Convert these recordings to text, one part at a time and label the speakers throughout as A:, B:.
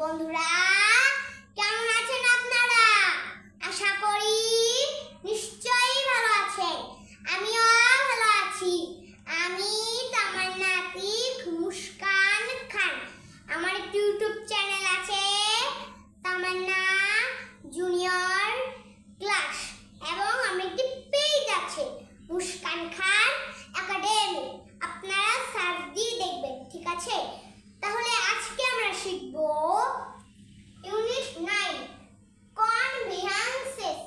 A: বন্ধুরা কেমন আছেন আপনারা? আশা করি নিশ্চয়ই ভালো আছেন। আমিও ভালো আছি। আমি তামান্না আতিক মুস্কান খান। আমার একটি ইউটিউব চ্যানেল আছে তামান্না জুনিয়র ক্লাস, এবং আমার একটি পেজ আছে মুস্কান খান একাডেমি। আপনারা সার্চ দিয়ে দেখবেন, ঠিক আছে? তাহলে আজকে আমরা শিখব ইউনিট 9 কনভেয়ান্সেস।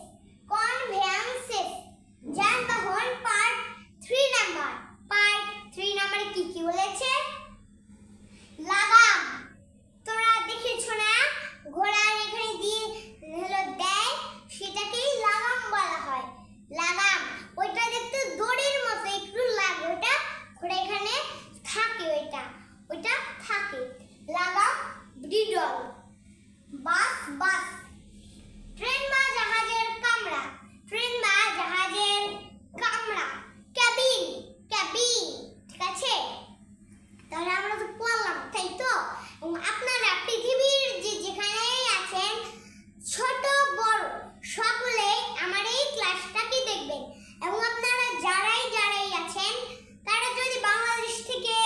A: যানবাহন পার্ট 3 নাম্বার। পার্ট 3 নাম্বারে কি কি বলেছে? লাগাম। তোমরা দেখেছো না, ঘোড়ার এখানে দিয়ে দেয়, সেটাকেই লাগাম বলা হয়। লাগাম ওইটা দেখতে দড়ির মতো একটু লাগে, ওটা ঘোড়া এখানে থাকে, ওইটা থাকে। লাগাম ব্রিডল। বাস ট্রেন বা জাহাজের কামরা। ক্যাবিন, ঠিক আছে? তাহলে আমরা তো পড়লাম, তাই তো? এবং আপনারা পৃথিবীর যেখানেই আছেন, ছোট বড় সকলে আমার এই ক্লাসটাকে দেখবেন। এবং আপনারা যারাই আছেন, তারা যদি বাংলাদেশ থেকে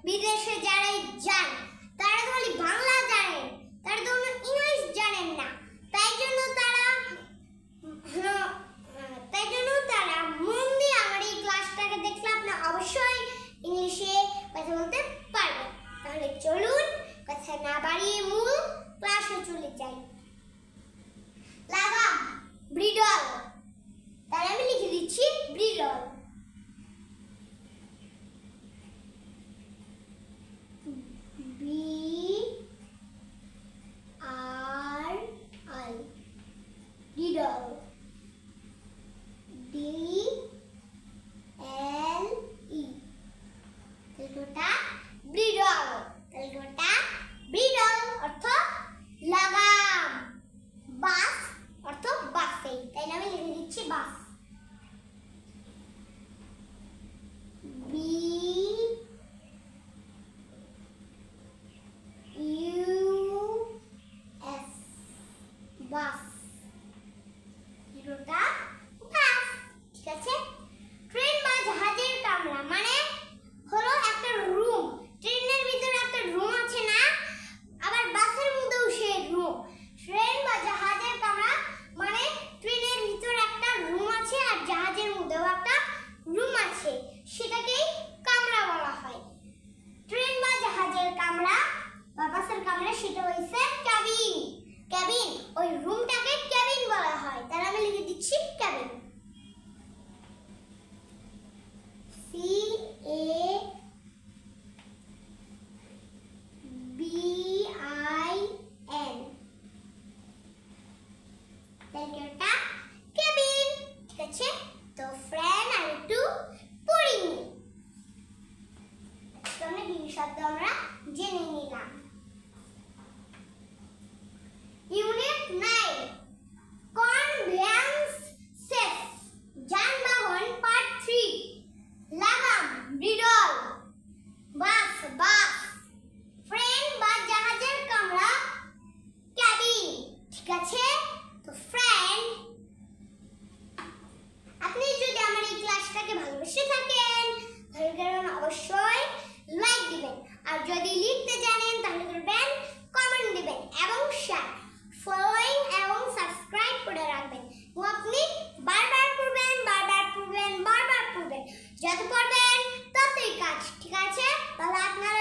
A: বিদেশে যারাই যান, তারা খালি বাংলা জানেন, তারা তো ইংলিশ জানেন না। তাই জন্য তারা মন দিয়ে আমার এই ক্লাসটাকে দেখলে আপনি অবশ্যই ইংলিশে কথা বলতে পারবেন। তাহলে চলুন কথা না বাড়িয়ে মূল ক্লাসে চলে যাই। লাগাম ব্রিডল। তাহলে আমি লিখে দিচ্ছি ব্রিডল। ব্রিডল DLE ব্রিডল অর্থ লাগাম। বাস অর্থ বাসে, তাই না? আমি লিখে দিচ্ছি বাস। BUS বাস। ঠিক আছে? ট্রেন বা জাহাজের কামরা মানে হলো একটা রুম। ট্রেনের ভিতরে একটা রুম আছে না, আবার বাসের মধ্যেও সেই রুম। ট্রেন বা জাহাজের কামরা মানে ট্রেনের ভিতরে একটা রুম আছে আর জাহাজের মধ্যেও একটা রুম আছে, সেটাকেই কামরা বলা হয়। ট্রেন বা জাহাজের কামরা বা বাসের কামরা সেটা হইছে ক্যাবিন। ওই রুমটাকে ক্যাবিন বলা হয়। তাহলে আমি লিখে দিচ্ছি ক্যাবিন। CABIN ক্যাবিন, ঠিক আছে? তো ফ্রেন্ড, আমি একটু পড়ি নি। তোমরা কি শব্দ আমরা জেনে নিলাম। ইউনিট 9 কনভেয়ান্সেস। যানবাহন পার্ট 3। লাগাম ব্রিডল। বাস ট্রেন বা জাহাজের কামরা ক্যাবিন, ঠিক আছে? তো ফ্রেন্ড, আপনি যদি আমার এই ক্লাসটাকে ভালোবেসে থাকেন, তাহলে অবশ্যই লাইক দিবেন। আর যদি লিখতে জানেন তাহলে করবেন কমেন্ট দিবেন এবং শেয়ার, ফলোইং এবং সাবস্ক্রাইব করে রাখবেন। এবং আপনি বারবার পড়বেন। যত পড়বেন ততই কাজ, ঠিক আছে? তাহলে আপনারা